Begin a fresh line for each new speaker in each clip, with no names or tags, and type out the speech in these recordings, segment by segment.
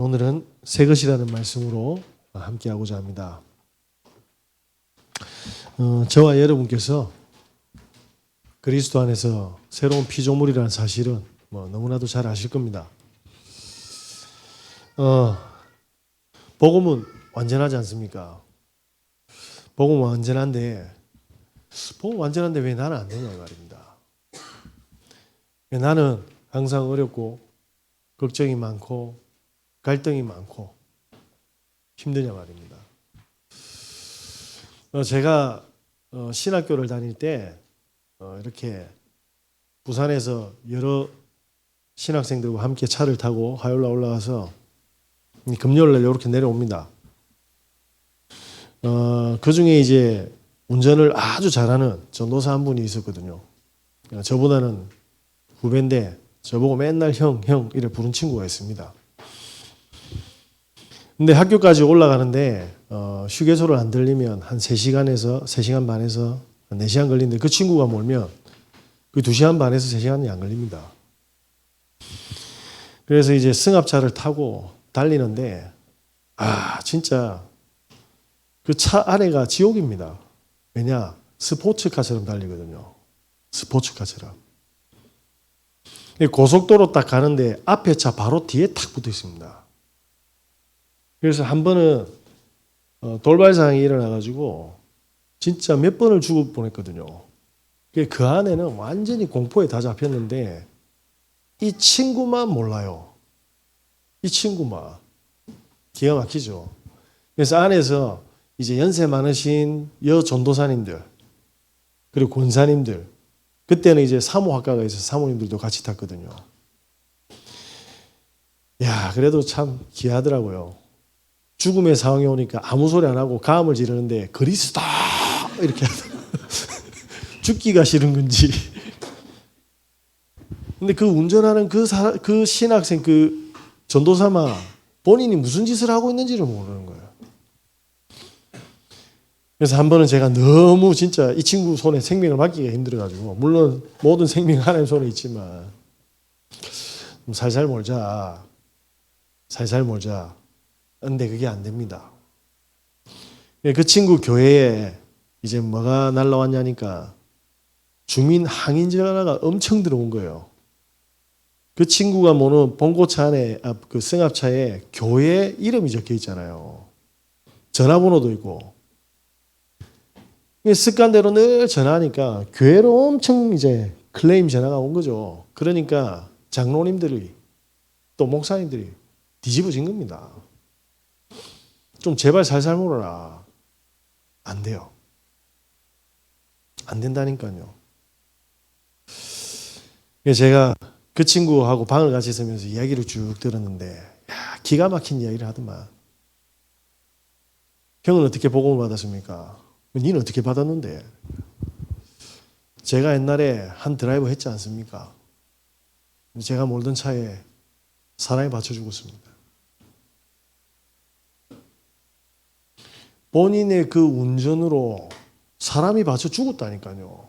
오늘은 새 것이라는 말씀으로 함께하고자 합니다. 저와 여러분께서 그리스도 안에서 새로운 피조물이라는 사실은 너무나도 잘 아실 겁니다. 복음은 완전하지 않습니까? 복음은 완전한데 왜 나는 안 되냐 이 말입니다. 나는 항상 어렵고 걱정이 많고 갈등이 많고 힘드냐 말입니다. 제가 신학교를 다닐 때 이렇게 부산에서 여러 신학생들과 함께 차를 타고 화요일날 올라가서 금요일날 이렇게 내려옵니다. 그 중에 이제 운전을 아주 잘하는 전도사 한 분이 있었거든요. 저보다는 후배인데 저보고 맨날 형 이래 부른 친구가 있습니다. 근데 학교까지 올라가는데 휴게소를 안 들리면 한 3시간에서 3시간 반에서 4시간 걸리는데 그 친구가 몰면 그 2시간 반에서 3시간이 안 걸립니다. 그래서 이제 승합차를 타고 달리는데 진짜 그 차 안에가 지옥입니다. 왜냐? 스포츠카처럼 달리거든요. 스포츠카처럼. 고속도로 딱 가는데 앞에 차 바로 뒤에 탁 붙어 있습니다. 그래서 한 번은 돌발 상황이 일어나가지고 진짜 몇 번을 죽을 뻔했거든요. 그 안에는 완전히 공포에 다 잡혔는데 이 친구만 몰라요. 이 친구만. 기가 막히죠. 그래서 안에서 이제 연세 많으신 여전도사님들 그리고 권사님들 그때는 이제 사모학과가 있어서 사모님들도 같이 탔거든요. 그래도 참 귀하더라고요. 죽음의 상황이 오니까 아무 소리 안 하고 가음을 지르는데 그리스도 이렇게 죽기가 싫은 건지. 근데 그 운전하는 그 신학생 그 전도사만 본인이 무슨 짓을 하고 있는지를 모르는 거예요. 그래서 한 번은 제가 너무 진짜 이 친구 손에 생명을 맡기기가 힘들어가지고 물론 모든 생명이 하나님 손에 있지만 좀 살살 몰자. 근데 그게 안 됩니다. 그 친구 교회에 이제 뭐가 날라왔냐니까 주민 항의 전화가 엄청 들어온 거예요. 그 친구가 모는 봉고차 안에 그 승합차에 교회 이름이 적혀 있잖아요. 전화번호도 있고. 습관대로 늘 전화하니까 교회로 엄청 이제 클레임 전화가 온 거죠. 그러니까 장로님들이 또 목사님들이 뒤집어진 겁니다. 좀 제발 살살 몰아라. 안 돼요. 안 된다니까요. 제가 그 친구하고 방을 같이 있으면서 이야기를 쭉 들었는데 기가 막힌 이야기를 하더만. 형은 어떻게 복음을 받았습니까? 니는 어떻게 받았는데? 제가 옛날에 한 드라이브 했지 않습니까? 제가 몰던 차에 사람이 받쳐 죽었습니다. 본인의 그 운전으로 사람이 받쳐 죽었다니까요.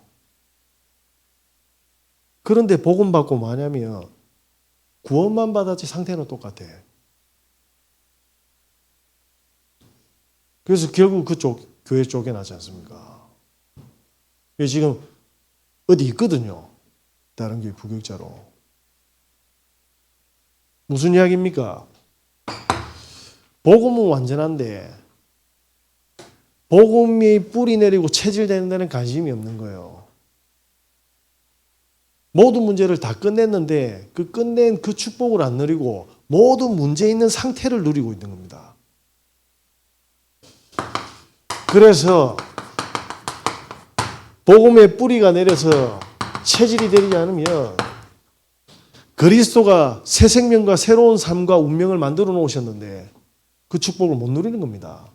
그런데 복음 받고 뭐냐면 구원만 받았지 상태는 똑같아. 그래서 결국 그쪽 교회 쫓겨나지 않습니까? 지금 어디 있거든요. 다른 교회 부교육자로. 무슨 이야기입니까? 복음은 완전한데 복음이 뿌리 내리고 체질되는 데는 관심이 없는 거예요. 모든 문제를 다 끝냈는데 그 끝낸 그 축복을 안 누리고 모든 문제 있는 상태를 누리고 있는 겁니다. 그래서 복음의 뿌리가 내려서 체질이 되지 않으면 그리스도가 새 생명과 새로운 삶과 운명을 만들어 놓으셨는데 그 축복을 못 누리는 겁니다.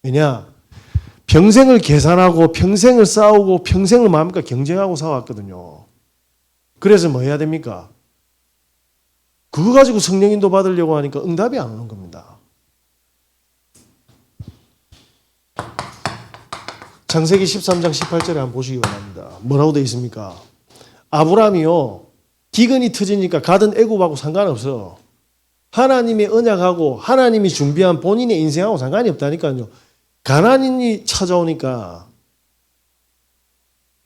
왜냐? 평생을 계산하고 평생을 싸우고 평생을 마음껏 경쟁하고 살아왔거든요. 그래서 뭐 해야 됩니까? 그거 가지고 성령인도 받으려고 하니까 응답이 안 오는 겁니다. 창세기 13장 18절에 한번 보시기 바랍니다. 뭐라고 되어 있습니까? 아브라함이요. 기근이 터지니까 가든 애굽하고 상관없어. 하나님의 언약하고 하나님이 준비한 본인의 인생하고 상관이 없다니까요. 가나안이 찾아오니까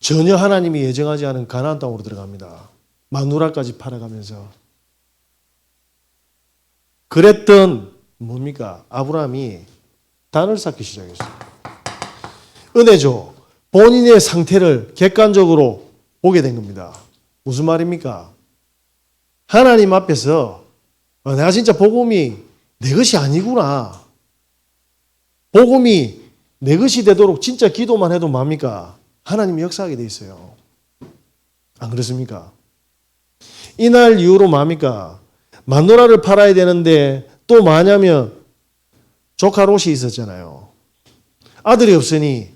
전혀 하나님이 예정하지 않은 가나안 땅으로 들어갑니다. 마누라까지 팔아가면서. 그랬던 뭡니까? 아브라함이 단을 쌓기 시작했어요. 은혜죠. 본인의 상태를 객관적으로 보게 된 겁니다. 무슨 말입니까? 하나님 앞에서 내가 진짜 복음이 내 것이 아니구나. 복음이 내 것이 되도록 진짜 기도만 해도 뭡니까? 하나님이 역사하게 돼 있어요. 안 그렇습니까? 이날 이후로 뭡니까? 마누라를 팔아야 되는데 또 뭐냐면 조카 롯이 있었잖아요. 아들이 없으니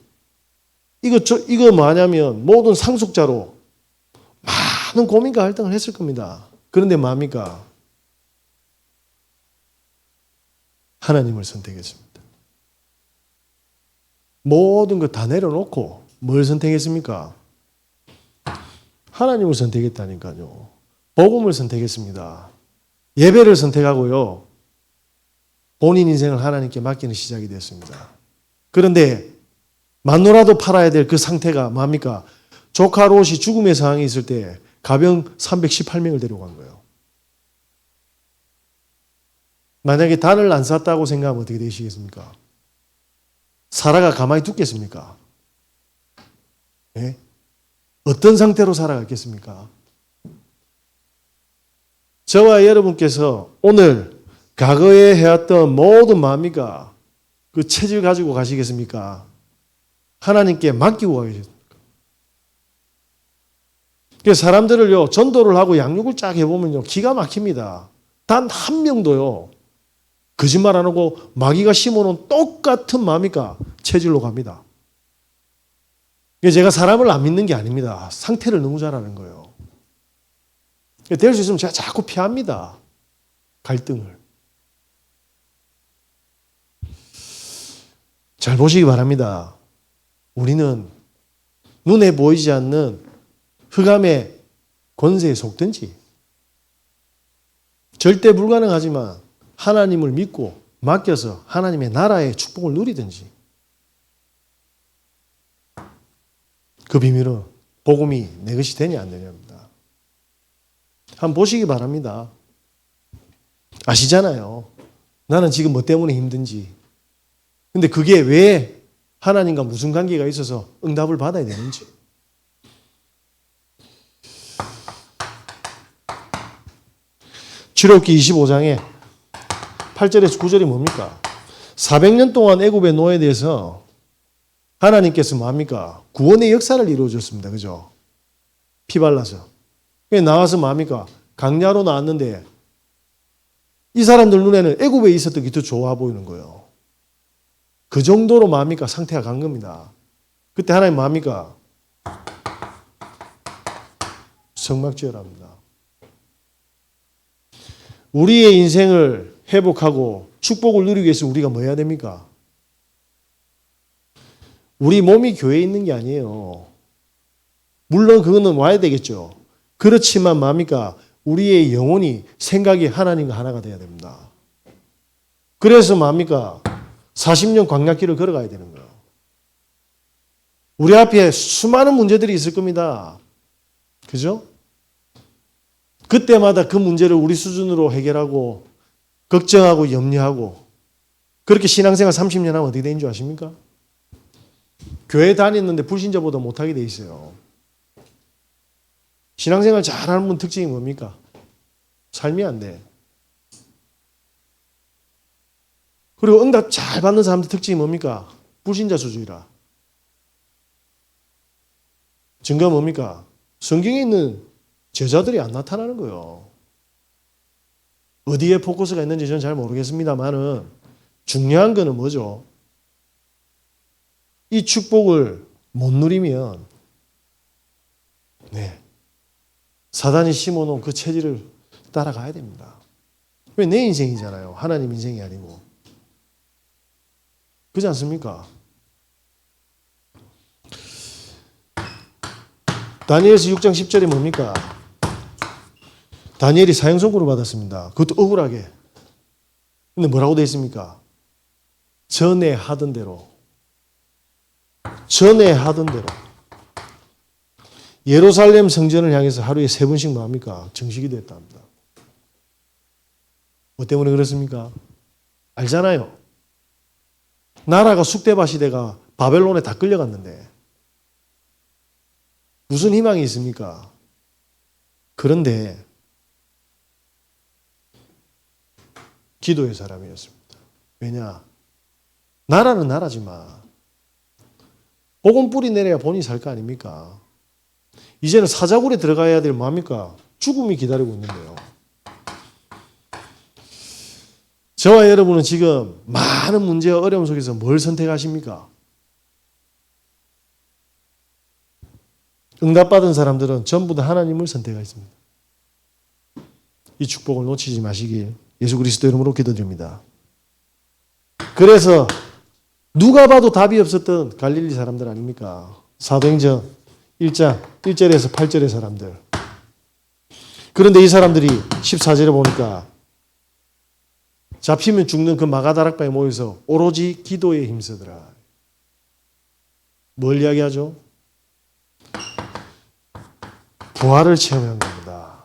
이거 뭐냐면 모든 상속자로 많은 고민과 갈등을 했을 겁니다. 그런데 뭡니까? 하나님을 선택했습니다. 모든 거 다 내려놓고 뭘 선택했습니까? 하나님을 선택했다니까요. 복음을 선택했습니다. 예배를 선택하고요. 본인 인생을 하나님께 맡기는 시작이 됐습니다. 그런데 마누라도 팔아야 될 그 상태가 뭡니까? 조카 롯이 죽음의 상황이 있을 때 가병 318명을 데려간 거예요. 만약에 단을 안 쌌다고 생각하면 어떻게 되시겠습니까? 사라가 가만히 두겠습니까? 네? 어떤 상태로 살아갔겠습니까? 저와 여러분께서 오늘 과거에 해왔던 모든 뭡니까? 그 체질 가지고 가시겠습니까? 하나님께 맡기고 가겠습니까? 그래서 사람들을요, 전도를 하고 양육을 쫙 해보면요, 기가 막힙니다. 단 한 명도요, 거짓말 안 하고 마귀가 심어놓은 똑같은 뭡니까? 체질로 갑니다. 제가 사람을 안 믿는 게 아닙니다. 상태를 너무 잘 아는 거예요. 될 수 있으면 제가 자꾸 피합니다. 갈등을. 잘 보시기 바랍니다. 우리는 눈에 보이지 않는 흑암의 권세에 속든지 절대 불가능하지만 하나님을 믿고 맡겨서 하나님의 나라의 축복을 누리든지 그 비밀은 복음이 내 것이 되냐 안 되냐입니다. 한번 보시기 바랍니다. 아시잖아요. 나는 지금 뭐 때문에 힘든지. 근데 그게 왜 하나님과 무슨 관계가 있어서 응답을 받아야 되는지. 출애굽기 25장에 8절에서 9절이 뭡니까? 400년 동안 애굽의 노예에 대해서 하나님께서 뭡니까? 구원의 역사를 이루어줬습니다. 그죠? 피 발라서. 나와서 뭡니까? 강야로 나왔는데 이 사람들 눈에는 애굽에 있었던 게 더 좋아 보이는 거예요. 그 정도로 뭡니까? 상태가 간 겁니다. 그때 하나님 뭡니까? 성막지어랍니다. 우리의 인생을 회복하고 축복을 누리기 위해서 우리가 뭐 해야 됩니까? 우리 몸이 교회에 있는 게 아니에요. 물론 그거는 와야 되겠죠. 그렇지만 뭡니까? 우리의 영혼이 생각이 하나님과 하나가 돼야 됩니다. 그래서 뭡니까? 40년 광야길을 걸어가야 되는 거예요. 우리 앞에 수많은 문제들이 있을 겁니다. 그죠? 그때마다 그 문제를 우리 수준으로 해결하고 걱정하고 염려하고 그렇게 신앙생활 30년 하면 어떻게 되는 줄 아십니까? 교회 다녔는데 불신자보다 못하게 돼 있어요. 신앙생활 잘하는 분 특징이 뭡니까? 삶이 안 돼. 그리고 응답 잘 받는 사람들 특징이 뭡니까? 불신자 수준이라. 증거 뭡니까? 성경에 있는 제자들이 안 나타나는 거예요. 어디에 포커스가 있는지 저는 잘 모르겠습니다만은 중요한 거는 뭐죠? 이 축복을 못 누리면 사단이 심어놓은 그 체질을 따라가야 됩니다. 왜 내 인생이잖아요. 하나님 인생이 아니고. 그렇지 않습니까? 다니엘서 6장 10절이 뭡니까? 다니엘이 사형 선고를 받았습니다. 그것도 억울하게. 근데 뭐라고 되어 있습니까? 전에 하던 대로. 전에 하던 대로. 예루살렘 성전을 향해서 하루에 3번씩 뭐 합니까? 정식이 됐다 합니다. 뭐 때문에 그렇습니까? 알잖아요. 나라가 쑥대밭이대가 바벨론에 다 끌려갔는데 무슨 희망이 있습니까? 그런데 기도의 사람이었습니다. 왜냐? 나라는 나라지만 복음 뿌리 내려야 본인이 살 거 아닙니까? 이제는 사자굴에 들어가야 될 뭡니까? 죽음이 기다리고 있는데요. 저와 여러분은 지금 많은 문제와 어려움 속에서 뭘 선택하십니까? 응답받은 사람들은 전부 다 하나님을 선택했습니다. 이 축복을 놓치지 마시길 예수 그리스도 이름으로 기도드립니다. 그래서 누가 봐도 답이 없었던 갈릴리 사람들 아닙니까? 사도행전 1장 1절에서 8절의 사람들. 그런데 이 사람들이 14절에 보니까 잡히면 죽는 그 마가다락방에 모여서 오로지 기도에 힘쓰더라. 뭘 이야기하죠? 부활을 체험한 겁니다.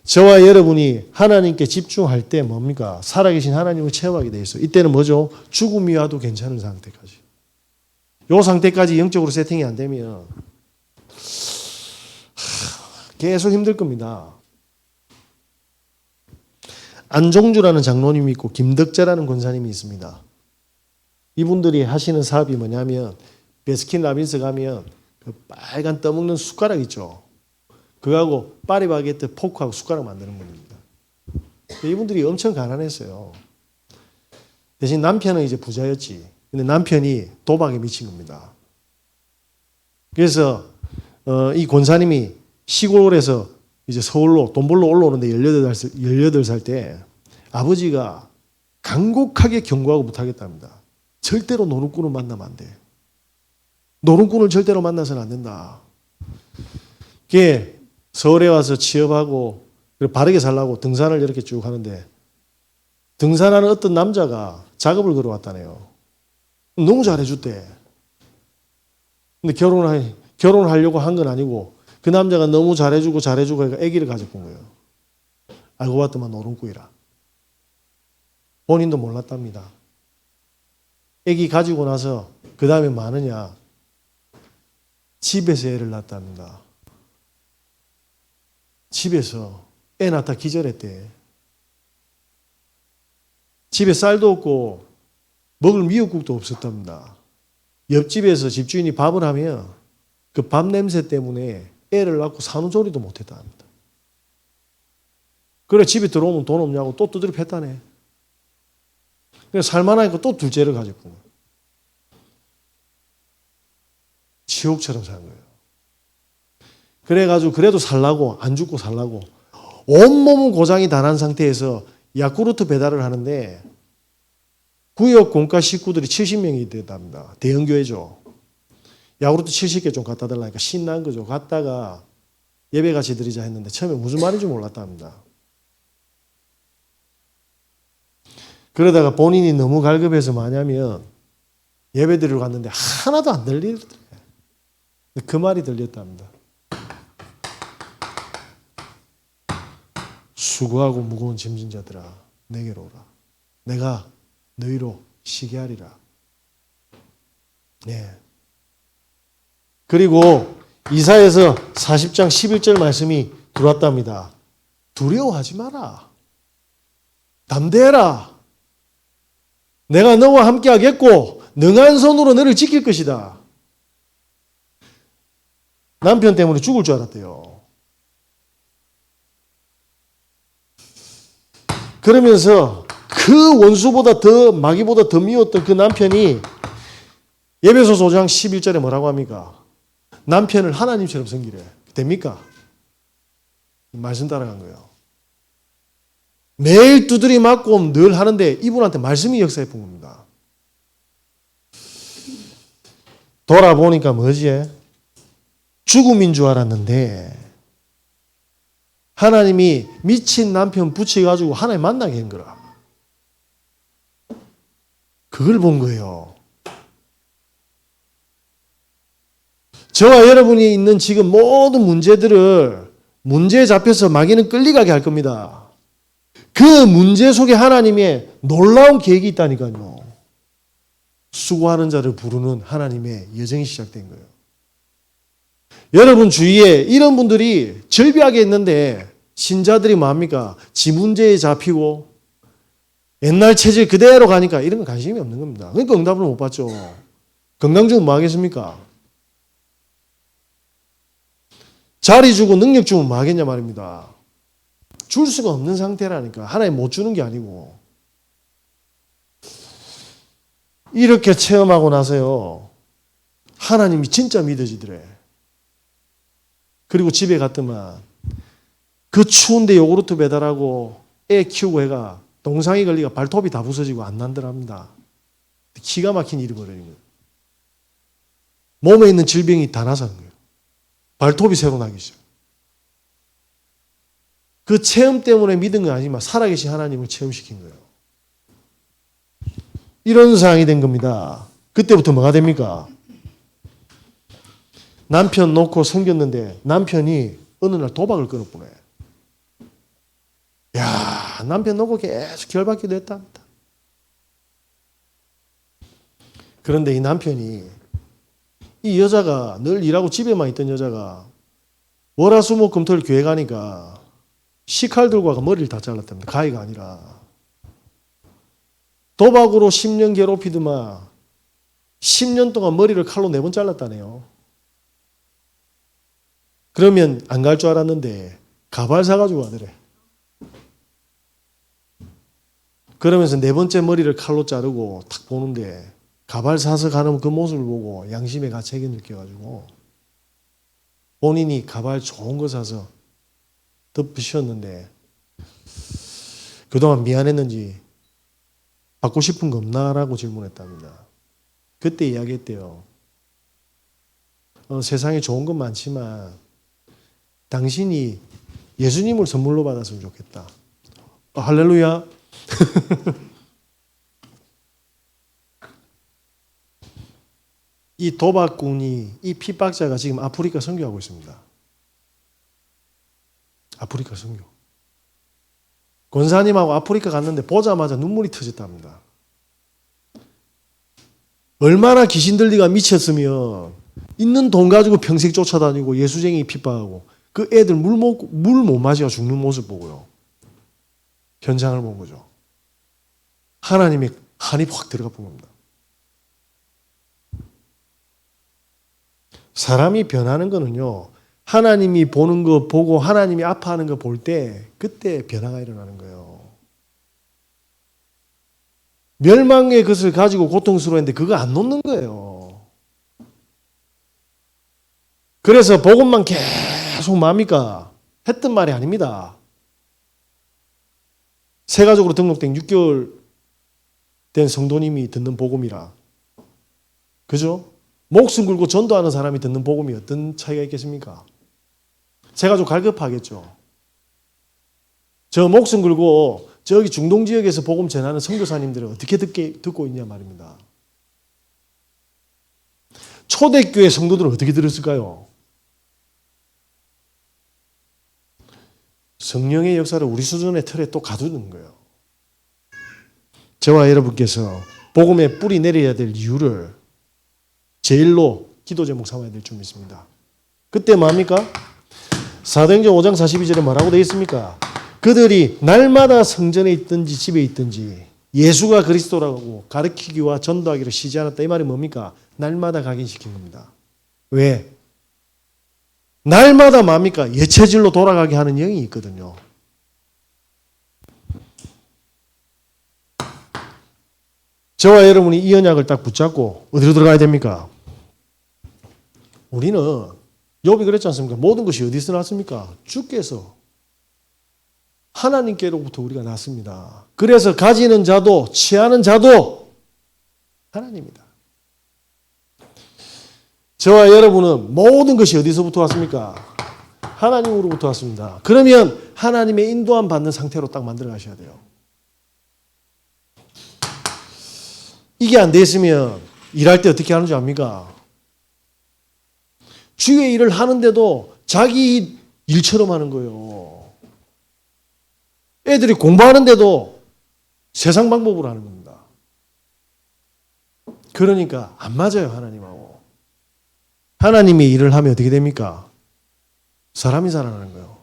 저와 여러분이 하나님께 집중할 때 뭡니까? 살아계신 하나님을 체험하게 돼 있어요. 이때는 뭐죠? 죽음이 와도 괜찮은 상태까지. 이 상태까지 영적으로 세팅이 안 되면 계속 힘들 겁니다. 안종주라는 장로님이 있고 김덕자라는 권사님이 있습니다. 이분들이 하시는 사업이 뭐냐면 베스킨라빈스 가면 그 빨간 떠먹는 숟가락 있죠. 그거하고 파리바게뜨 포크하고 숟가락 만드는 분입니다. 이분들이 엄청 가난했어요. 대신 남편은 이제 부자였지. 근데 남편이 도박에 미친 겁니다. 그래서 이 권사님이 시골에서 이제 서울로 돈 벌러 올라오는데 18살 때 아버지가 간곡하게 경고하고 못하겠답니다. 절대로 노름꾼을 만나면 안 돼. 노름꾼을 절대로 만나서는 안 된다. 그게 서울에 와서 취업하고 바르게 살라고 등산을 이렇게 쭉 하는데 등산하는 어떤 남자가 작업을 걸어왔다네요. 너무 잘해줬대. 근데 결혼하려고 한 건 아니고 그 남자가 너무 잘해주고 하니까 아기를 가졌던 거예요. 알고 봤더만 노름꾼이라. 본인도 몰랐답니다. 아기 가지고 나서 그 다음에 많으냐? 집에서 애를 낳았답니다. 집에서 애 낳다 기절했대. 집에 쌀도 없고 먹을 미역국도 없었답니다. 옆집에서 집주인이 밥을 하면 그 밥 냄새 때문에 애를 낳고 산후조리도 못했다 합니다. 그래 집에 들어오면 돈 없냐고 또 두드려 팼다네. 그래서 살만하니까 또 둘째를 가졌고 지옥처럼 산 거예요. 그래가지고 그래도 살라고 안 죽고 살라고 온몸은 고장이 다 난 상태에서 야쿠르트 배달을 하는데 구역 공과 식구들이 70명이 됐답니다. 대형교회죠. 야구르트 70개 좀 갖다 달라니까 신난 거죠. 갔다가 예배같이 드리자 했는데 처음에 무슨 말인지 몰랐답니다. 그러다가 본인이 너무 갈급해서 뭐냐면 예배 드리러 갔는데 하나도 안 들리더래. 그 말이 들렸답니다. 수고하고 무거운 짐진 자들아 내게로 오라. 내가 너희로 쉬게 하리라. 네. 그리고 이사야서 40장 11절 말씀이 들어왔답니다. 두려워하지 마라. 담대해라. 내가 너와 함께 하겠고 능한 손으로 너를 지킬 것이다. 남편 때문에 죽을 줄 알았대요. 그러면서 그 원수보다 더 마귀보다 더 미웠던 그 남편이 에베소서 5장 11절에 뭐라고 합니까? 남편을 하나님처럼 섬기래. 됩니까? 말씀 따라간 거예요. 매일 두드리 맞고 늘 하는데 이분한테 말씀이 역사해 본 겁니다. 돌아보니까 뭐지? 죽음인 줄 알았는데 하나님이 미친 남편 붙여가지고 하나님 만나게 한 거라. 그걸 본 거예요. 저와 여러분이 있는 지금 모든 문제들을 문제에 잡혀서 마귀는 끌려가게 할 겁니다. 그 문제 속에 하나님의 놀라운 계획이 있다니까요. 수고하는 자를 부르는 하나님의 여정이 시작된 거예요. 여러분 주위에 이런 분들이 절비하게 있는데 신자들이 뭐합니까? 지 문제에 잡히고 옛날 체질 그대로 가니까 이런 건 관심이 없는 겁니다. 그러니까 응답을 못 받죠. 건강 주면 뭐 하겠습니까? 자리 주고 능력 주면 뭐 하겠냐 말입니다. 줄 수가 없는 상태라니까. 하나님 못 주는 게 아니고. 이렇게 체험하고 나서요. 하나님이 진짜 믿어지더래. 그리고 집에 갔더만 그 추운데 요구르트 배달하고 애 키우고 해가 동상이 걸리가 발톱이 다 부서지고 안 난다랍니다. 기가 막힌 일이 벌어진 거예요. 몸에 있는 질병이 다 나서는 거예요. 발톱이 새로 나기 시작. 그 체험 때문에 믿은 건 아니지만 살아계신 하나님을 체험시킨 거예요. 이런 상황이 된 겁니다. 그때부터 뭐가 됩니까? 남편 놓고 섬겼는데 남편이 어느 날 도박을 끊어보네. 야, 남편 놓고 계속 결박기도 했답니다. 그런데 이 남편이 이 여자가 늘 일하고 집에만 있던 여자가 월화수목금토일 교회 가니까 시칼 들고 와서 머리를 다 잘랐답니다. 가위가 아니라. 도박으로 10년 괴롭히더만 10년 동안 머리를 칼로 4번 잘랐다네요. 그러면 안 갈 줄 알았는데 가발 사가지고 가더래. 그러면서 4번째 머리를 칼로 자르고 탁 보는데 가발 사서 가는 그 모습을 보고 양심의 가책이 느껴가지고 본인이 가발 좋은 거 사서 덮으셨는데 그동안 미안했는지 받고 싶은 거 없나라고 질문했답니다. 그때 이야기했대요. 세상에 좋은 건 많지만 당신이 예수님을 선물로 받았으면 좋겠다. 할렐루야. 이 도박꾼이, 이 핍박자가 지금 아프리카 선교하고 있습니다. 아프리카 선교. 권사님하고 아프리카 갔는데 보자마자 눈물이 터졌답니다. 얼마나 귀신 들리가 미쳤으면 있는 돈 가지고 평생 쫓아다니고 예수쟁이 핍박하고 그 애들 물 못 마시고 죽는 모습 보고요. 현장을 본 거죠. 하나님의 한이 확 들어가 본 겁니다. 사람이 변하는 거는요. 하나님이 보는 거 보고 하나님이 아파하는 거 볼 때 그때 변화가 일어나는 거예요. 멸망의 것을 가지고 고통스러워했는데 그거 안 놓는 거예요. 그래서 복음만 계속 뭡니까? 했던 말이 아닙니다. 세가족으로 등록된 6개월 된 성도님이 듣는 복음이라. 그죠? 목숨 걸고 전도하는 사람이 듣는 복음이 어떤 차이가 있겠습니까? 세가족 갈급하겠죠. 저 목숨 걸고 저기 중동 지역에서 복음 전하는 선교사님들은 어떻게 듣고 있냐 말입니다. 초대교회 성도들은 어떻게 들었을까요? 성령의 역사를 우리 수준의 틀에 또 가두는 거예요. 저와 여러분께서 복음의 뿌리 내려야 될 이유를 제일로 기도 제목 삼아야 될 줄 믿습니다. 그때 뭡니까? 사도행전 5장 42절에 뭐라고 되어 있습니까? 그들이 날마다 성전에 있든지 집에 있든지 예수가 그리스도라고 가르치기와 전도하기를 쉬지 않았다. 이 말이 뭡니까? 날마다 각인시킨 겁니다. 왜? 날마다 뭡니까? 예체질로 돌아가게 하는 영이 있거든요. 저와 여러분이 이 언약을 딱 붙잡고 어디로 들어가야 됩니까? 우리는 욥이 그랬지 않습니까? 모든 것이 어디서 났습니까? 주께서 하나님께로부터 우리가 났습니다. 그래서 가지는 자도 취하는 자도 하나님이다. 저와 여러분은 모든 것이 어디서부터 왔습니까? 하나님으로부터 왔습니다. 그러면 하나님의 인도함 받는 상태로 딱 만들어 가셔야 돼요. 이게 안 됐으면 일할 때 어떻게 하는지 압니까? 주의 일을 하는데도 자기 일처럼 하는 거예요. 애들이 공부하는데도 세상 방법으로 하는 겁니다. 그러니까 안 맞아요, 하나님하고. 하나님이 일을 하면 어떻게 됩니까? 사람이 살아나는 거예요.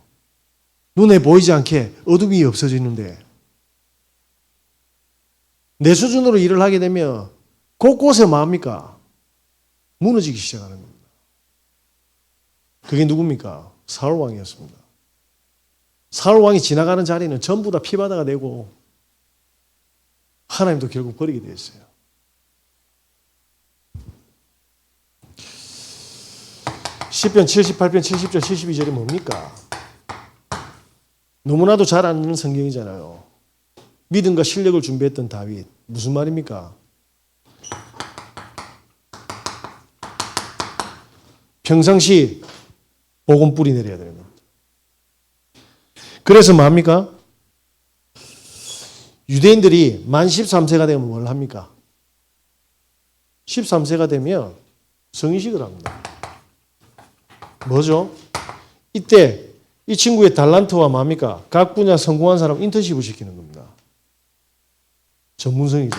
눈에 보이지 않게 어둠이 없어지는데 내 수준으로 일을 하게 되면 곳곳에 뭐합니까? 무너지기 시작하는 겁니다. 그게 누굽니까? 사울왕이었습니다. 사울왕이 지나가는 자리는 전부 다 피바다가 되고 하나님도 결국 버리게 되었어요. 시편 78편 70절 72절이 뭡니까? 너무나도 잘 아는 성경이잖아요. 믿음과 실력을 준비했던 다윗. 무슨 말입니까? 평상시 복음 뿌리 내려야 되는 겁니다. 그래서 뭐합니까? 유대인들이 만 13세가 되면 뭘 합니까? 13세가 되면 성의식을 합니다. 뭐죠? 이때 이 친구의 달란트와 뭡니까? 각 분야 성공한 사람 인턴십을 시키는 겁니다. 전문성이죠.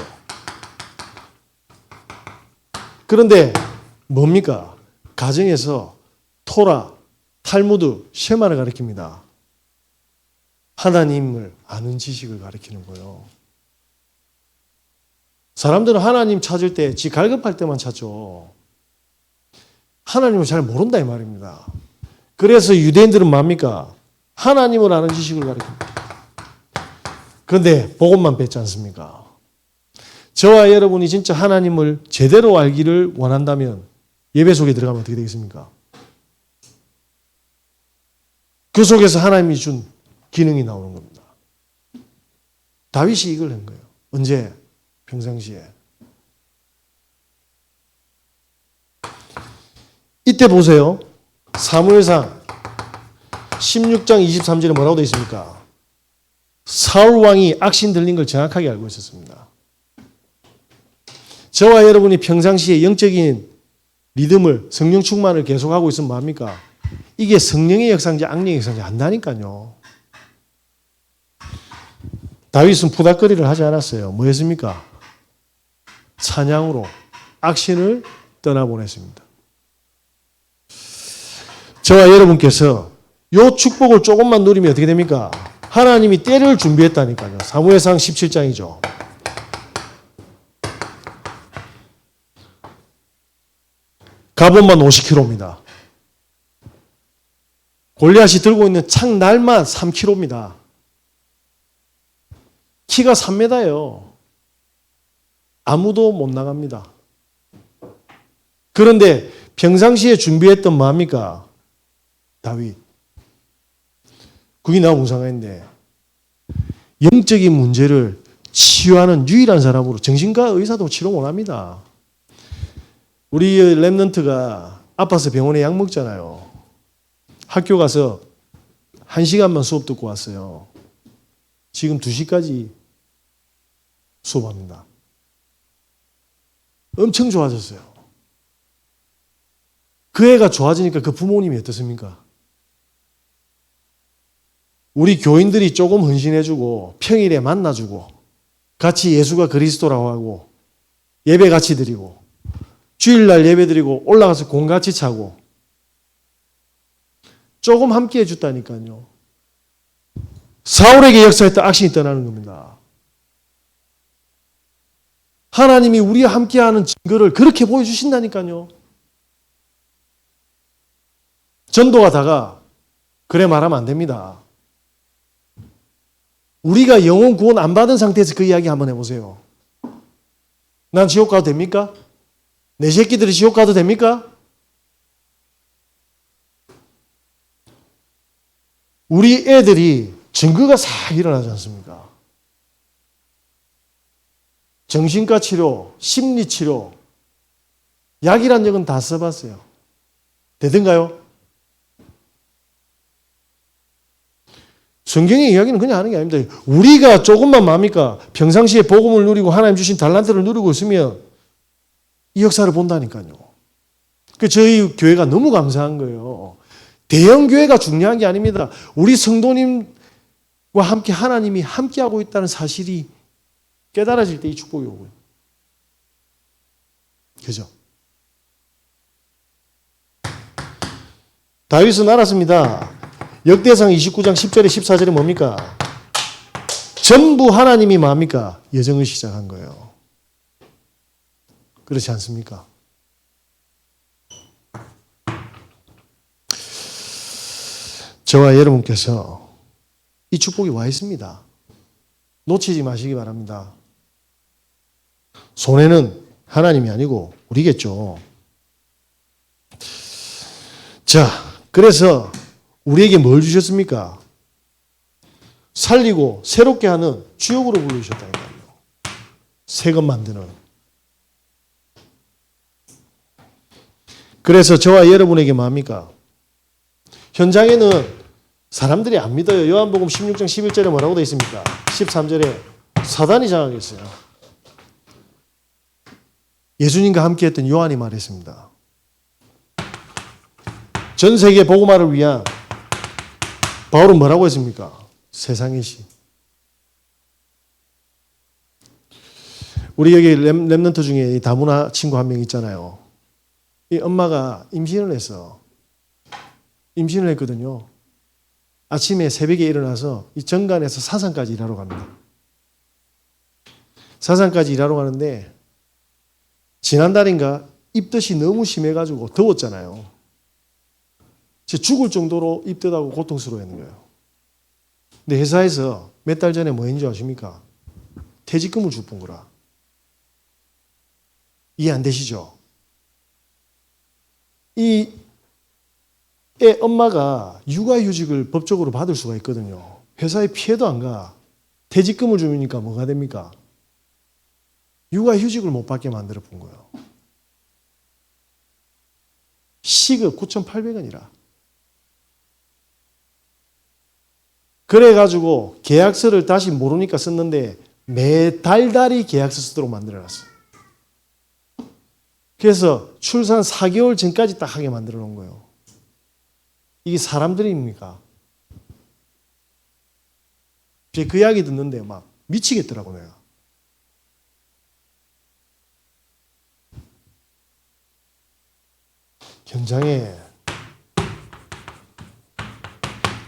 그런데 뭡니까? 가정에서 토라, 탈무드, 쉐마를 가르칩니다. 하나님을 아는 지식을 가르치는 거예요. 사람들은 하나님 찾을 때 지 갈급할 때만 찾죠. 하나님을 잘 모른다 이 말입니다. 그래서 유대인들은 뭡니까? 하나님을 아는 지식을 가르칩니다. 그런데 복음만 뱉지 않습니까? 저와 여러분이 진짜 하나님을 제대로 알기를 원한다면 예배 속에 들어가면 어떻게 되겠습니까? 그 속에서 하나님이 준 기능이 나오는 겁니다. 다윗이 이걸 한 거예요. 언제? 평상시에. 이때 보세요. 사무엘상 16장 23절에 뭐라고 되어 있습니까? 사울 왕이 악신 들린 걸 정확하게 알고 있었습니다. 저와 여러분이 평상시에 영적인 리듬을, 성령 충만을 계속하고 있으면 뭐합니까? 이게 성령의 역사인지 악령의 역사인지 안다니까요. 다윗은 푸닥거리를 하지 않았어요. 뭐 했습니까? 찬양으로 악신을 떠나보냈습니다. 저와 여러분께서 이 축복을 조금만 누리면 어떻게 됩니까? 하나님이 때를 준비했다니까요. 사무엘상 17장이죠. 갑옷만 50kg입니다. 골리앗이 들고 있는 창날만 3kg입니다. 키가 3m예요. 아무도 못 나갑니다. 그런데 평상시에 준비했던 뭐합니까? 다윗. 그게 너무 무상한데 영적인 문제를 치유하는 유일한 사람으로 정신과 의사도 치료 못합니다. 우리 랩런트가 아파서 병원에 약 먹잖아요. 학교 가서 1시간만 수업 듣고 왔어요. 지금 2시까지 수업합니다. 엄청 좋아졌어요. 그 애가 좋아지니까 그 부모님이 어떻습니까? 우리 교인들이 조금 헌신해주고 평일에 만나주고 같이 예수가 그리스도라고 하고 예배 같이 드리고 주일날 예배 드리고 올라가서 공 같이 차고 조금 함께 해줬다니까요. 사울에게 역사했던 악신이 떠나는 겁니다. 하나님이 우리와 함께하는 증거를 그렇게 보여주신다니까요. 전도가 다가 그래 말하면 안 됩니다. 우리가 영혼 구원 안 받은 상태에서 그 이야기 한번 해보세요. 난 지옥 가도 됩니까? 내 새끼들이 지옥 가도 됩니까? 우리 애들이 증거가 싹 일어나지 않습니까? 정신과 치료, 심리 치료, 약이란 적은 다 써봤어요. 되던가요? 성경의 이야기는 그냥 하는 게 아닙니다. 우리가 조금만 뭡니까? 평상시에 복음을 누리고 하나님 주신 달란트를 누리고 있으면 이 역사를 본다니까요. 저희 교회가 너무 감사한 거예요. 대형 교회가 중요한 게 아닙니다. 우리 성도님과 함께 하나님이 함께하고 있다는 사실이 깨달아질 때 이 축복이 오고요. 그죠? 다윗은 알았습니다. 역대상 29장 10절에 14절에 뭡니까? 전부 하나님이 뭡니까? 여정을 시작한 거예요. 그렇지 않습니까? 저와 여러분께서 이 축복이 와 있습니다. 놓치지 마시기 바랍니다. 손해는 하나님이 아니고 우리겠죠. 자, 그래서 우리에게 뭘 주셨습니까? 살리고 새롭게 하는 주역으로 불러주셨다니까요. 새 것 만드는. 그래서 저와 여러분에게 뭡니까? 현장에는 사람들이 안 믿어요. 요한복음 16장 11절에 뭐라고 되어 있습니까? 13절에 사단이 장악했어요. 예수님과 함께했던 요한이 말했습니다. 전 세계 복음화를 위한 바울은 뭐라고 했습니까? 세상의 시. 우리 여기 랩런트 중에 이 다문화 친구 한 명 있잖아요. 이 엄마가 임신을 했거든요. 아침에 새벽에 일어나서 이 정관에서 사상까지 일하러 갑니다. 사상까지 일하러 가는데 지난달인가 입덧이 너무 심해가지고 더웠잖아요. 죽을 정도로 입덧하고 고통스러워하는 거예요. 근데 회사에서 몇 달 전에 뭐 했는지 아십니까? 퇴직금을 줄 거라. 이해 안 되시죠? 이 애 엄마가 육아휴직을 법적으로 받을 수가 있거든요. 회사에 피해도 안 가. 퇴직금을 주니까 뭐가 됩니까? 육아휴직을 못 받게 만들어 본 거예요. 시급 9,800원이라. 그래가지고 계약서를 다시 모르니까 썼는데 매달달이 계약서 쓰도록 만들어놨어요. 그래서 출산 4개월 전까지 딱 하게 만들어 놓은 거예요. 이게 사람들입니까? 그 이야기 듣는데 막 미치겠더라고 내가. 현장에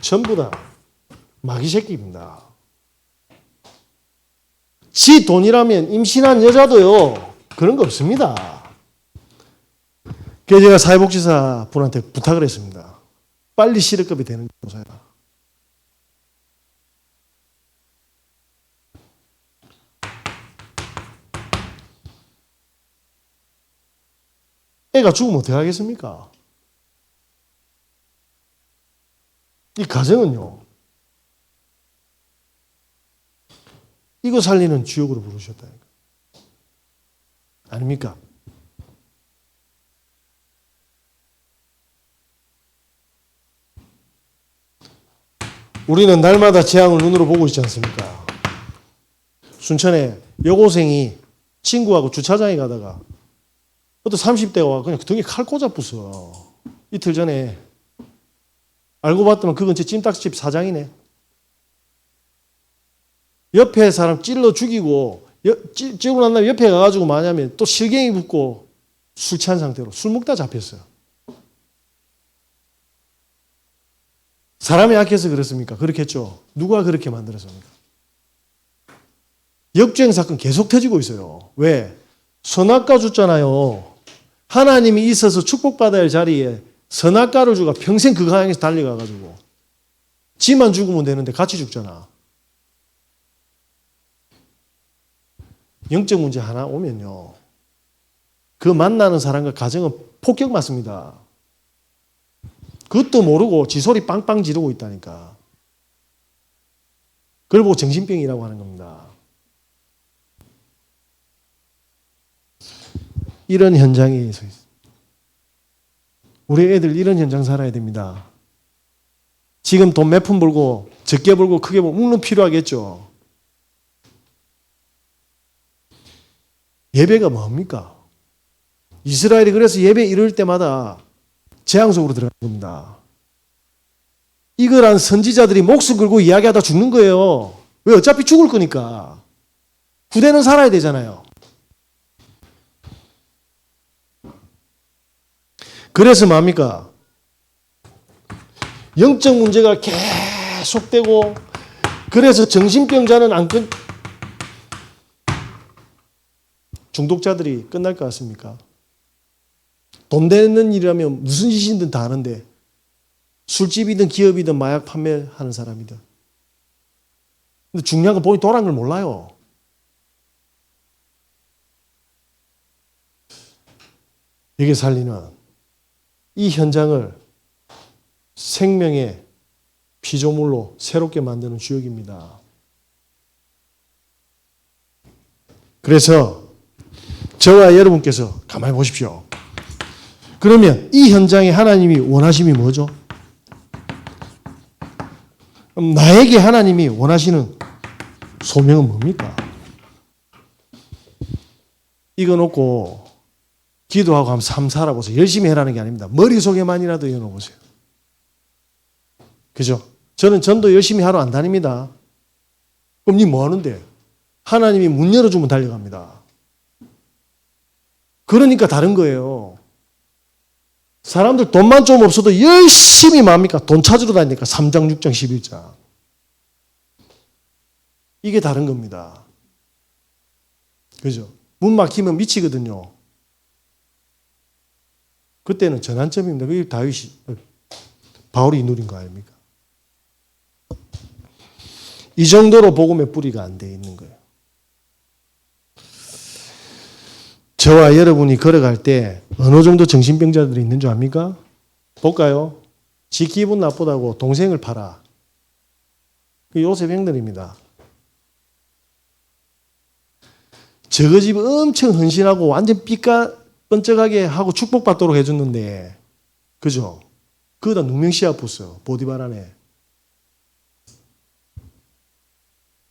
전부 다 마귀 새끼입니다. 지 돈이라면 임신한 여자도요 그런 거 없습니다. 그래서 제가 사회복지사 분한테 부탁을 했습니다. 빨리 실업급이 되는 조사해라. 애가 죽으면 어떻게 하겠습니까? 이 가정은요. 이거 살리는 주역으로 부르셨다니까. 아닙니까? 우리는 날마다 재앙을 눈으로 보고 있지 않습니까? 순천에 여고생이 친구하고 주차장에 가다가 어떤 30대가 와 그냥 등에 칼 꽂아 부숴. 이틀 전에 알고 봤더니 그 근처 찜닭집 사장이네. 옆에 사람 찔러 죽이고 찌고 난 다음에 옆에 가가지고 뭐냐면 또 실갱이 붓고 술 취한 상태로 술 먹다 잡혔어요. 사람이 약해서 그렇습니까? 그렇겠죠. 누가 그렇게 만들었습니까? 역주행 사건 계속 터지고 있어요. 왜? 선악과 줬잖아요. 하나님이 있어서 축복받아야 할 자리에 선악과를 주가 평생 그 강에서 달려가가지고 지만 죽으면 되는데 같이 죽잖아. 영적 문제 하나 오면요. 그 만나는 사람과 가정은 폭격 맞습니다. 그것도 모르고 지소리 빵빵 지르고 있다니까. 그걸 보고 정신병이라고 하는 겁니다. 이런 현장에 서 있어요. 우리 애들 이런 현장 살아야 됩니다. 지금 돈 몇 푼 벌고 적게 벌고 크게 벌고 물론 필요하겠죠. 예배가 뭡니까? 이스라엘이 그래서 예배 이룰 때마다 재앙 속으로 들어가는 겁니다. 이거란 선지자들이 목숨 걸고 이야기하다 죽는 거예요. 왜? 어차피 죽을 거니까. 후대는 살아야 되잖아요. 그래서 뭡니까? 영적 문제가 계속되고 그래서 정신병자는 안 끝, 중독자들이 끝날 것 같습니까? 돈 되는 일이라면 무슨 짓이든 다 하는데 술집이든 기업이든 마약 판매하는 사람이든. 근데 중요한 건 본인이 돌아간 걸 몰라요. 여기 살리는 이 현장을 생명의 피조물로 새롭게 만드는 주역입니다. 그래서 저와 여러분께서 가만히 보십시오. 그러면 이 현장에 하나님이 원하심이 뭐죠? 그럼 나에게 하나님이 원하시는 소명은 뭡니까? 이거 놓고 기도하고 하면 삶 살아보세요. 열심히 해라는 게 아닙니다. 머릿속에만이라도 이어놓으세요. 그죠? 저는 전도 열심히 하러 안 다닙니다. 그럼 니 뭐 하는데? 하나님이 문 열어주면 달려갑니다. 그러니까 다른 거예요. 사람들 돈만 좀 없어도 열심히 뭡니까? 돈 찾으러 다니니까 3장, 6장, 11장. 이게 다른 겁니다. 그죠? 문 막히면 미치거든요. 그때는 전환점입니다. 그게 다윗이, 바울이 누린 거 아닙니까? 이 정도로 복음의 뿌리가 안 돼 있는 거예요. 저와 여러분이 걸어갈 때 어느 정도 정신병자들이 있는 줄 압니까? 볼까요? 지 기분 나쁘다고 동생을 팔아. 그 요셉 형들입니다. 저거 집 엄청 헌신하고 완전 삐까뻔쩍하게 하고 축복받도록 해줬는데, 그죠? 그거다 누명시야 붙어, 보디발 안에.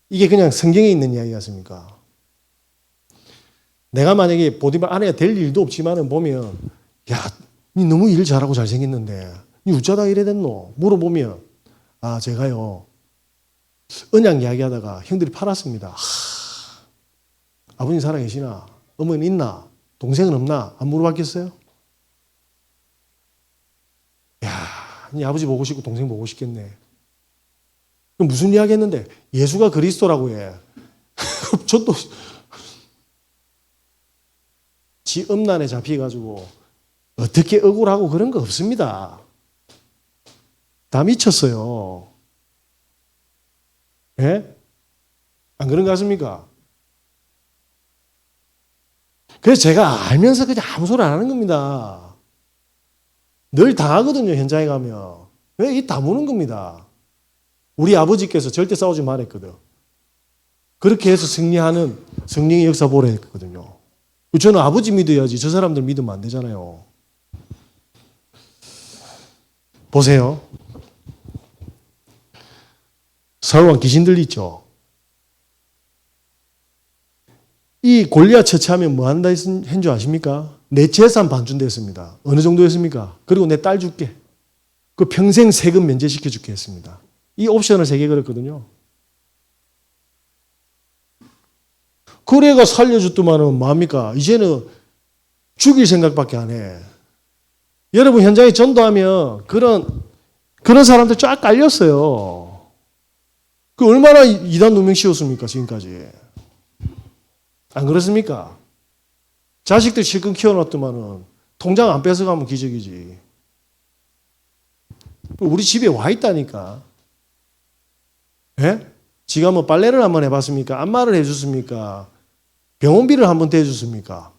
이게 그냥 성경에 있는 이야기 같습니까? 내가 만약에 보디발 아내가 될 일도 없지만은 보면, 야, 니 너무 일 잘하고 잘생겼는데, 니 어쩌다 이래 됐노? 물어보면, 아, 제가요, 언약 이야기하다가 형들이 팔았습니다. 아버님 살아계시나? 어머니 있나? 동생은 없나? 안 물어봤겠어요? 야, 니 아버지 보고 싶고 동생 보고 싶겠네. 그럼 무슨 이야기 했는데? 예수가 그리스도라고 해. 저도 지 음란에 잡혀가지고 어떻게 억울하고 그런 거 없습니다. 다 미쳤어요. 예? 안 그런 거 같습니까? 그래서 제가 알면서 그냥 아무 소리 안 하는 겁니다. 늘 당하거든요, 현장에 가면. 왜 이 다무는 겁니다. 우리 아버지께서 절대 싸우지 말랬거든. 그렇게 해서 승리하는 성령의 역사 보라 했거든요. 저는 아버지 믿어야지 저 사람들 믿으면 안 되잖아요. 보세요. 사울왕 귀신 들리죠? 이 골리앗 처치하면 뭐 한다 했는 줄 아십니까? 내 재산 반준됐습니다. 어느 정도였습니까? 그리고 내 딸 줄게. 그 평생 세금 면제시켜 줄게 했습니다. 이 옵션을 3개 걸었거든요. 그래가 살려줬더만은 뭐합니까? 이제는 죽일 생각밖에 안 해. 여러분 현장에 전도하면 그런 사람들 쫙 깔렸어요. 그 얼마나 이단 누명 씌웠습니까? 지금까지. 안 그렇습니까? 자식들 실컷 키워놨더만은 통장 안 뺏어가면 기적이지. 우리 집에 와 있다니까. 예? 지가 뭐 빨래를 한번 해봤습니까? 안마를 해줬습니까? 병원비를 한번 대줬습니까?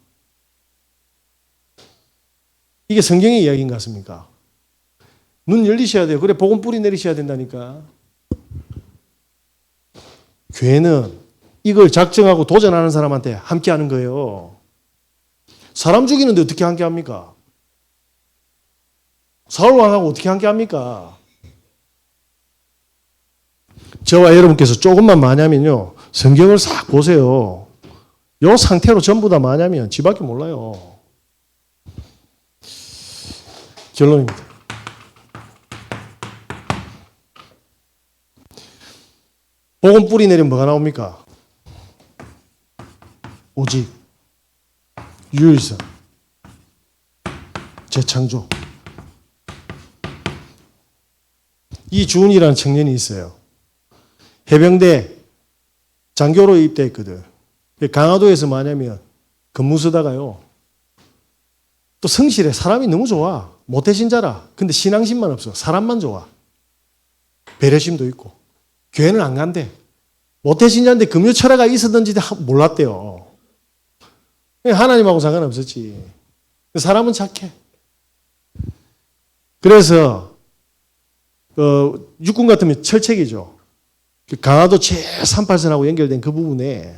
이게 성경의 이야기인 것 같습니까? 눈 열리셔야 돼요. 그래 복음 뿌리 내리셔야 된다니까. 교회는 이걸 작정하고 도전하는 사람한테 함께 하는 거예요. 사람 죽이는데 어떻게 함께 합니까? 사울왕하고 어떻게 함께 합니까? 저와 여러분께서 조금만 마냐면요. 성경을 싹 보세요. 요 상태로 전부 다 마냐면 지밖에 몰라요. 결론입니다. 복음 뿌리 내리면 뭐가 나옵니까? 오직, 유일성, 재창조. 이주은이라는 청년이 있어요. 해병대 장교로 입대했거든. 강화도에서 뭐냐면 근무 쓰다가요. 또 성실해. 사람이 너무 좋아. 모태신자라. 근데 신앙심만 없어. 사람만 좋아. 배려심도 있고. 교회는 안 간대. 모태신자인데 금요 철회가 있었던지 몰랐대요. 하나님하고 상관없었지. 사람은 착해. 그래서 육군 같으면 철책이죠. 강화도 제38선하고 연결된 그 부분에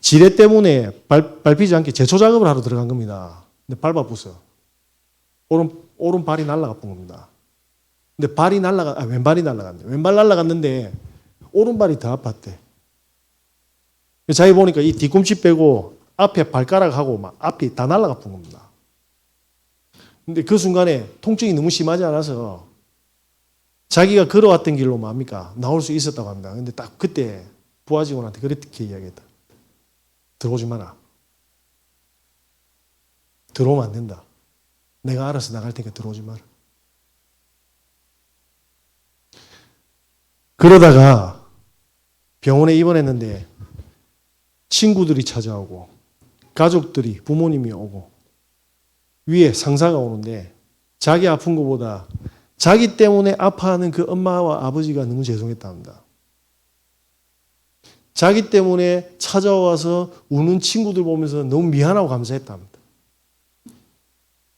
지뢰 때문에 밟히지 않게 제초 작업을 하러 들어간 겁니다. 근데 밟아부서 오른 발이 날아가 본 겁니다. 근데 왼발이 날아갔네. 왼발 날아갔는데 오른발이 더 아팠대. 자기 보니까 이 뒤꿈치 빼고 앞에 발가락하고 막 앞이 다 날아가 본 겁니다. 근데 그 순간에 통증이 너무 심하지 않아서 자기가 걸어왔던 길로 뭡니까? 나올 수 있었다고 합니다. 근데 딱 그때 부하직원한테 그렇게 이야기했다. 들어오지 마라. 들어오면 안 된다. 내가 알아서 나갈 테니까 들어오지 마라. 그러다가 병원에 입원했는데 친구들이 찾아오고 가족들이 부모님이 오고 위에 상사가 오는데 자기 아픈 것보다 자기 때문에 아파하는 그 엄마와 아버지가 너무 죄송했답니다. 자기 때문에 찾아와서 우는 친구들 보면서 너무 미안하고 감사했답니다.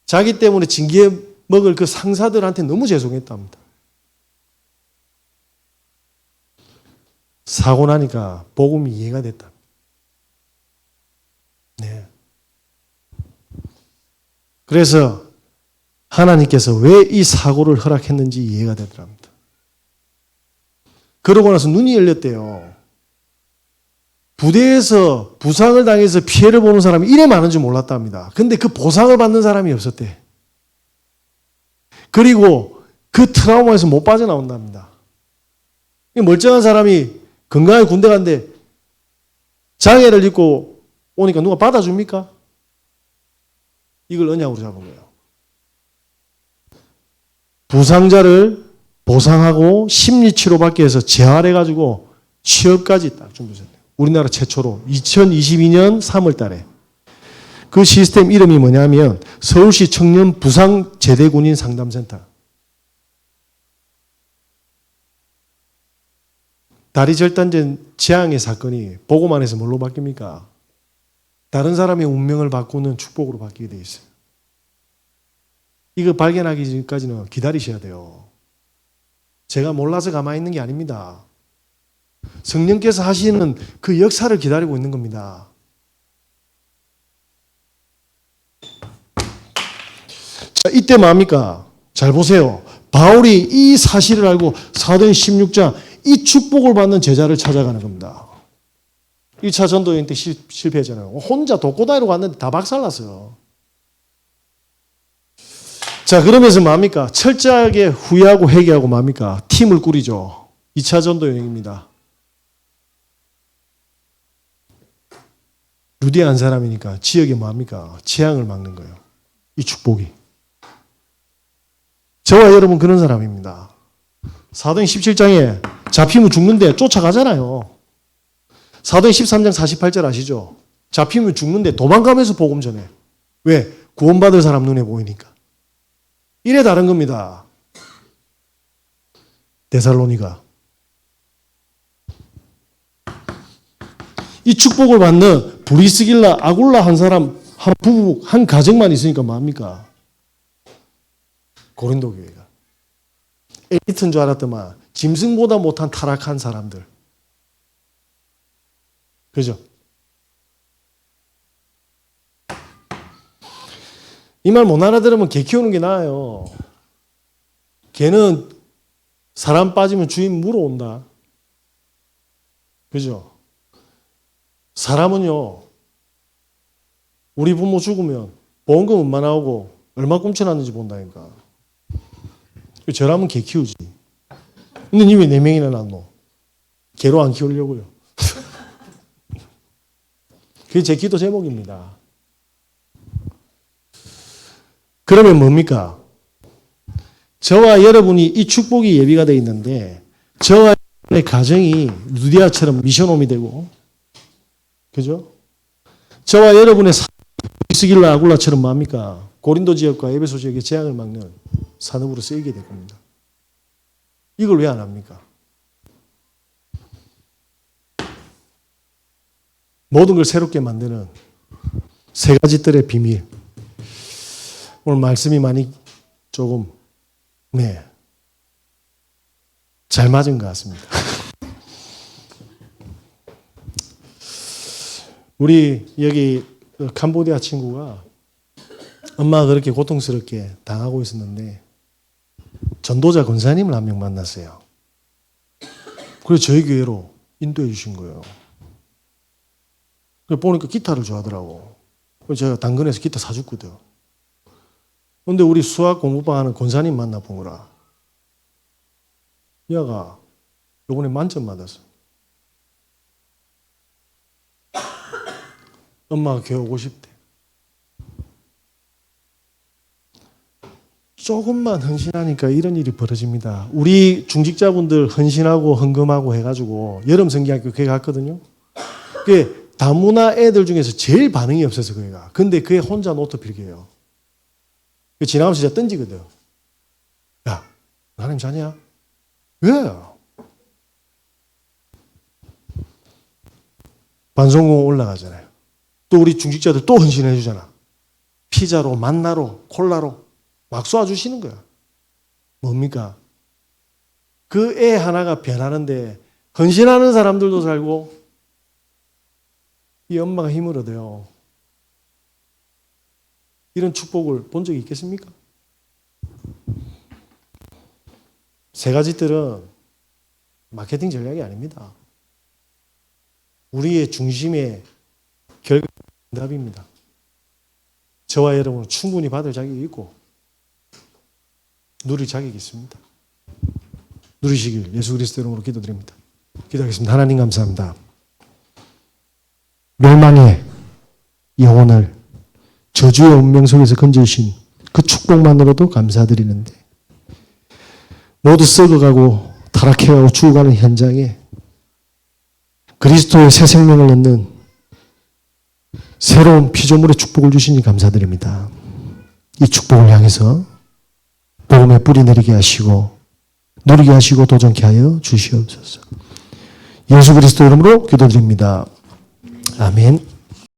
자기 때문에 징계 먹을 그 상사들한테 너무 죄송했답니다. 사고 나니까 복음이 이해가 됐다. 네. 그래서 하나님께서 왜 이 사고를 허락했는지 이해가 되더랍니다. 그러고 나서 눈이 열렸대요. 부대에서 부상을 당해서 피해를 보는 사람이 이래 많은 줄 몰랐답니다. 근데 그 보상을 받는 사람이 없었대. 그리고 그 트라우마에서 못 빠져나온답니다. 멀쩡한 사람이 건강하게 군대 갔는데 장애를 입고 오니까 누가 받아줍니까? 이걸 언약으로 잡은 거예요. 부상자를 보상하고 심리치료받기 위해서 재활해가지고 취업까지 딱 준비했어요. 우리나라 최초로 2022년 3월 달에. 그 시스템 이름이 뭐냐면 서울시 청년 부상 제대군인 상담센터. 다리 절단전 재앙의 사건이 보고만 해서 뭘로 바뀝니까? 다른 사람의 운명을 바꾸는 축복으로 바뀌게 돼 있어요. 이거 발견하기 전까지는 기다리셔야 돼요. 제가 몰라서 가만히 있는 게 아닙니다. 성령께서 하시는 그 역사를 기다리고 있는 겁니다. 자, 이때 뭡니까? 잘 보세요. 바울이 이 사실을 알고 사도행 16장 이 축복을 받는 제자를 찾아가는 겁니다. 1차 전도여행 때 실패했잖아요. 혼자 독고다이로 갔는데 다 박살났어요. 자, 그러면서 뭡니까? 철저하게 후회하고 회개하고 뭡니까? 팀을 꾸리죠. 2차 전도여행입니다. 루디안 사람이니까 지역에 뭡니까? 재앙을 막는 거예요. 이 축복이. 저와 여러분 그런 사람입니다. 사도행 17장에 잡히면 죽는데 쫓아가잖아요. 사도행 13장 48절 아시죠? 잡히면 죽는데 도망가면서 복음 전해. 왜? 구원받을 사람 눈에 보이니까. 이래 다른 겁니다. 데살로니가. 이 축복을 받는 브리스길라, 아굴라 한 사람, 한 부부, 한 가정만 있으니까 뭐합니까? 고린도 교회가. 엘리트인 줄 알았더만 짐승보다 못한 타락한 사람들. 그죠? 이 말 못 알아들으면 개 키우는 게 나아요. 개는 사람 빠지면 주인 물어온다. 그죠? 사람은요, 우리 부모 죽으면 보험금 얼마 나오고 얼마 꼼쳐놨는지 본다니까. 저라면 개 키우지. 근데 니 왜 4명이나 낳노? 개로 안 키우려고요. 그게 제 기도 제목입니다. 그러면 뭡니까? 저와 여러분이 이 축복이 예비가 되어 있는데 저와 여러분의 가정이 루디아처럼 미션홈이 되고, 그죠? 저와 여러분의 스길라 아굴라처럼 뭡니까? 고린도 지역과 에베소 지역의 재앙을 막는 산업으로 쓰이게 될 겁니다. 이걸 왜 안 합니까? 모든 걸 새롭게 만드는 세 가지 뜰의 비밀. 오늘 말씀이 많이 조금 잘 맞은 것 같습니다. 우리 여기 캄보디아 친구가 엄마가 그렇게 고통스럽게 당하고 있었는데 전도자 권사님을 한 명 만났어요. 그래서 저희 교회로 인도해 주신 거예요. 보니까 기타를 좋아하더라고. 그래서 제가 당근에서 기타 사줬거든. 근데 우리 수학 공부방 하는 권사님 만나본 거라. 야가 요번에 만점 받았어. 엄마가 교회 오고 싶대. 조금만 헌신하니까 이런 일이 벌어집니다. 우리 중직자분들 헌신하고 헌금하고 해가지고 여름 성경학교 교회 갔거든요. 그게 다문화 애들 중에서 제일 반응이 없어서 그애가. 근데 그애 혼자 노트 필기해요. 지나가면서 진짜 던지거든. 야, 하나님 자냐? 왜? 반송공 올라가잖아요. 또 우리 중직자들 또 헌신해 주잖아. 피자로, 만나로, 콜라로 막 쏴주시는 거야. 뭡니까? 그 애 하나가 변하는데 헌신하는 사람들도 살고 이 엄마가 힘을 얻어요. 이런 축복을 본 적이 있겠습니까? 세 가지 뜰은 마케팅 전략이 아닙니다. 우리의 중심의 결과답입니다. 저와 여러분은 충분히 받을 자격이 있고 누릴 자격이 있습니다. 누리시길 예수 그리스도 이름으로 기도드립니다. 기도하겠습니다. 하나님 감사합니다. 멸망의 영혼을 저주의 운명 속에서 건져주신 그 축복만으로도 감사드리는데 모두 썩어가고 타락해가고 죽어가는 현장에 그리스도의 새 생명을 얻는 새로운 피조물의 축복을 주시니 감사드립니다. 이 축복을 향해서 복음의 뿌리 내리게 하시고 누리게 하시고 도전케 하여 주시옵소서. 예수 그리스도 이름으로 기도드립니다. 아멘.